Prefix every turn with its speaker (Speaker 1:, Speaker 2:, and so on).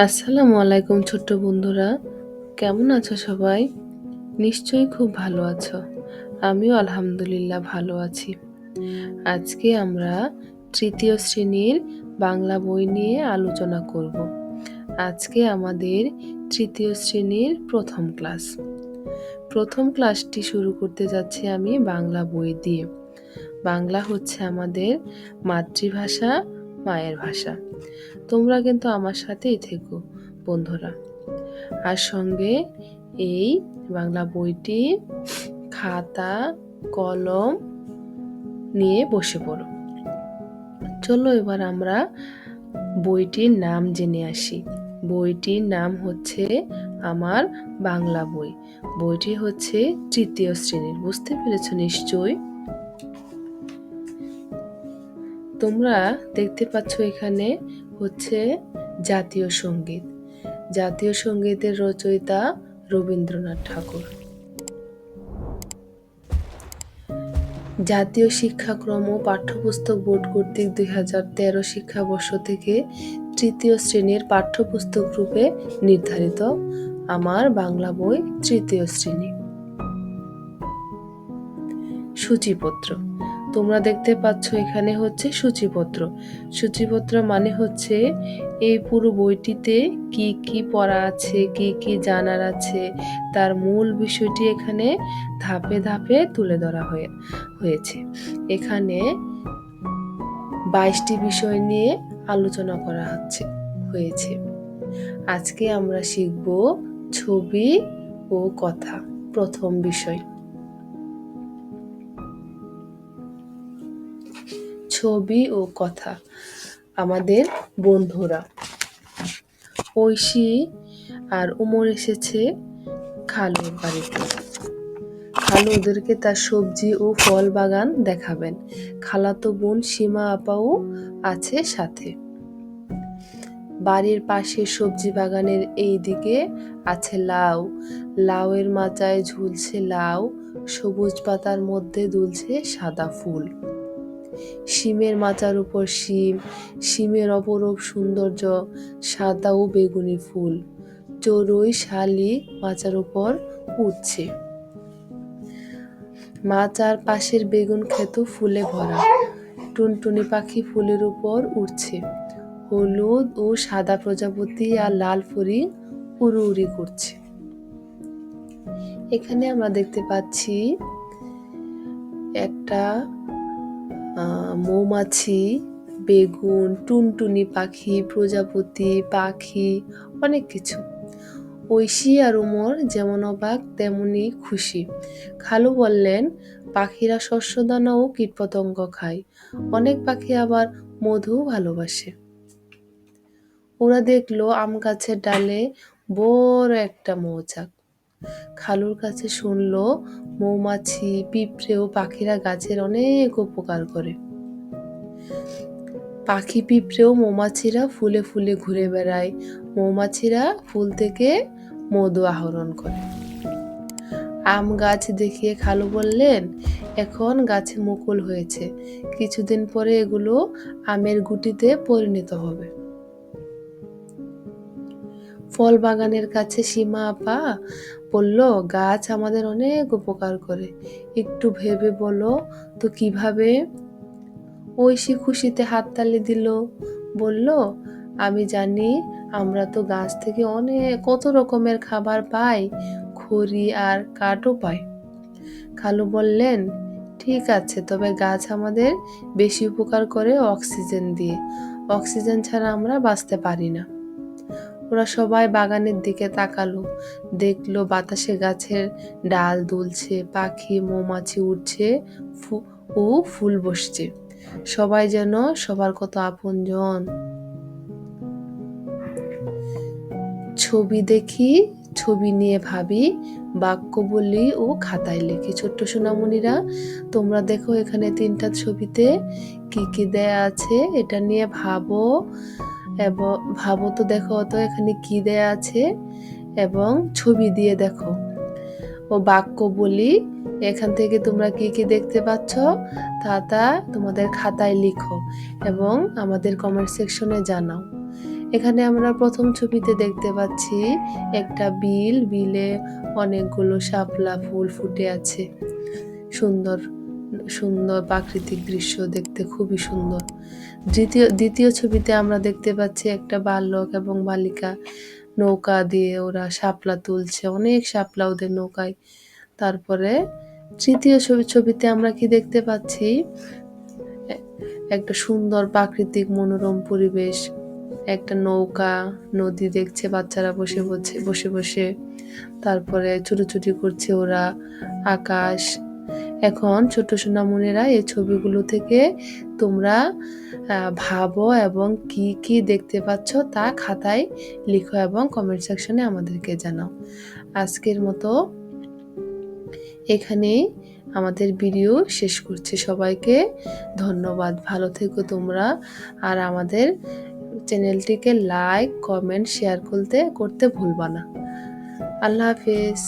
Speaker 1: আসসালামু আলাইকুম ছোট্ট বন্ধুরা, কেমন আছো সবাই? নিশ্চয়ই খুব ভালো আছো। আমিও আলহামদুলিল্লাহ ভালো আছি। আজকে আমরা তৃতীয় শ্রেণীর বাংলা বই নিয়ে আলোচনা করব। আজকে আমাদের তৃতীয় শ্রেণীর প্রথম ক্লাস। প্রথম ক্লাসটি শুরু করতে যাচ্ছি আমি বাংলা বই দিয়ে। বাংলা হচ্ছে আমাদের মাতৃভাষা, মায়ের ভাষা। তোমরা কিন্তু আমার সাথেই থেকো বন্ধুরা। আর সঙ্গে এই বাংলা বইটি, খাতা, কলম নিয়ে বসে পড়ো। চলো এবার আমরা বইটির নাম জেনে আসি। বইটির নাম হচ্ছে আমার বাংলা বই। বইটি হচ্ছে তৃতীয় শ্রেণীর, বুঝতে পেরেছো নিশ্চয়ই। তোমরা দেখতে পাচ্ছ এখানে হচ্ছে জাতীয় সঙ্গীত। জাতীয় সঙ্গীতের রচয়িতা রবীন্দ্রনাথ ঠাকুর। জাতীয় শিক্ষাক্রম ও পাঠ্যপুস্তক বোর্ড কর্তৃক 2013 শিক্ষাবর্ষ থেকে তৃতীয় শ্রেণীর পাঠ্যপুস্তক রূপে নির্ধারিত আমার বাংলা বই তৃতীয় শ্রেণী। সূচিপত্র তোমরা দেখতে পাচ্ছ এখানে হচ্ছে সূচিপত্র। সূচিপত্র মানে হচ্ছে এই পুরো বইটিতে কি কি পড়া আছে, কি কি জানার আছে, তার মূল বিষয়টি এখানে ধাপে ধাপে তুলে ধরা হয়েছে। এখানে 22টি বিষয় নিয়ে আলোচনা করা হয়েছে। আজকে আমরা শিখব ছবি ও কথা। প্রথম বিষয় ছবি ও কথা। আমাদের বন্ধুরা ঐশী আর উমর এসেছে খালুর বাড়িতে। খালু ওদেরকে তার সবজি ও ফল বাগান দেখাবেন। খালাতো বোন সীমা আপাও আছে সাথে। বাড়ির পাশে সবজি বাগানের এই দিকে আছে লাউ। লাউয়ের মাচায় ঝুলছে লাউ, সবুজ পাতার মধ্যে দুলছে সাদা ফুল। শিমের মাচার উপর শিম, শিমের অপরূপ সৌন্দর্য, সাদা ও বেগুনি ফুল। চড়ুই শালিক মাচার উপর উঠছে। মাচার পাশের বেগুন ক্ষেত ফুলে ভরা। টুনটুনি পাখি ফুলের উপর উঠছে। হলুদ ও সাদা প্রজাপতি আর লাল ফড়িং উড়ি উড়ি করছে। এখানে আমরা দেখতে পাচ্ছি একটা মৌমাছি, বেগুন, টুনটুনি পাখি, প্রজাপতি পাখি, অনেক কিছু। ঐশী আর উমর যেমন অবাক তেমনি খুশি। খালু বললেন, পাখিরা শস্যদানা ও কীটপতঙ্গ খায়, অনেক পাখি আবার মধু ভালোবাসে। ওরা দেখলো আম গাছের ডালে বড় একটা মৌচাক। খালুর কাছে শুনলো মৌমাছি, পিঁপড়ে ও পাখিরা গাছের অনেক উপকার করে। পাখি, পিঁপড়ে ও মৌমাছিরা ফুলে ফুলে ঘুরে বেড়ায়। মৌমাছিরা ফুল থেকে মধু আহরণ করে। আম গাছ দেখিয়ে খালু বললেন, এখন গাছে মুকুল হয়েছে, কিছুদিন পরে এগুলো আমের গুটিতে পরিণত হবে। ফল বাগানের কাছে সীমা আপা বলল, গাছ আমাদের অনেক উপকার করে, একটু ভেবে বলো তো কিভাবে? ঐশী খুশিতে হাততালি দিল, বলল, আমি জানি, আমরা তো গাছ থেকে কত রকমের খাবার পাই, খড়ি আর কাঠও পাই। খালু বললেন, ঠিক আছে, তবে গাছ আমাদের বেশি উপকার করে অক্সিজেন দিয়ে। অক্সিজেন ছাড়া আমরা বাঁচতে পারি না। ওরা সবাই বাগানের দিকে তাকালো, দেখলো বাতাসে গাছের ডাল দুলছে, পাখি মৌমাছি উঠছে ও ফুল বসছে। সবাই যেন সবার কত আপনজন। ছবি দেখি, ছবি নিয়ে ভাবি, বাক্য বলি ও খাতায় লিখি। ছোট্ট সোনামণিরা, তোমরা দেখো এখানে 3টা ছবিতে কি কি দেয়া আছে, এটা নিয়ে ভাবো এবং ভাবো তো, দেখো তো এখানে কি দেয়া আছে এবং ছবি দিয়ে দেখো। ও বাক্য বলি, এখান থেকে তোমরা কি কি দেখতে পাচ্ছ তা তোমাদের খাতায় লিখো এবং আমাদের কমেন্ট সেকশনে জানাও। এখানে আমরা প্রথম ছবিতে দেখতে পাচ্ছি একটা বিল, বিলে অনেকগুলো শাপলা ফুল ফুটে আছে। সুন্দর সুন্দর প্রাকৃতিক দৃশ্য, দেখতে খুবই সুন্দর। দ্বিতীয় ছবিতে আমরা দেখতে পাচ্ছি একটা বালক এবং বালিকা নৌকা দিয়ে ওরা শাপলা তুলছে, অনেক শাপলা ওদের নৌকায়। তারপরে তৃতীয় ছবিতে আমরা কি দেখতে পাচ্ছি, একটা সুন্দর প্রাকৃতিক মনোরম পরিবেশ, একটা নৌকা, নদী দেখছে বাচ্চারা বসে বসে বসে বসে, তারপরে ছুটোছুটি করছে ওরা, আকাশ। এখন ছোট সোনামণিরা এই ছবিগুলো থেকে তোমরা ভাবো এবং কি কি দেখতে পাচ্ছ তা খাতায় লিখো এবং কমেন্ট সেকশনে আমাদেরকে জানাও। আজকের মতো এখানেই আমাদের ভিডিও শেষ করছি। সবাইকে ধন্যবাদ, ভালো থেকো তোমরা। আর আমাদের চ্যানেলটিকে লাইক, কমেন্ট, শেয়ার করতে ভুলবা না। আল্লাহ হাফেজ।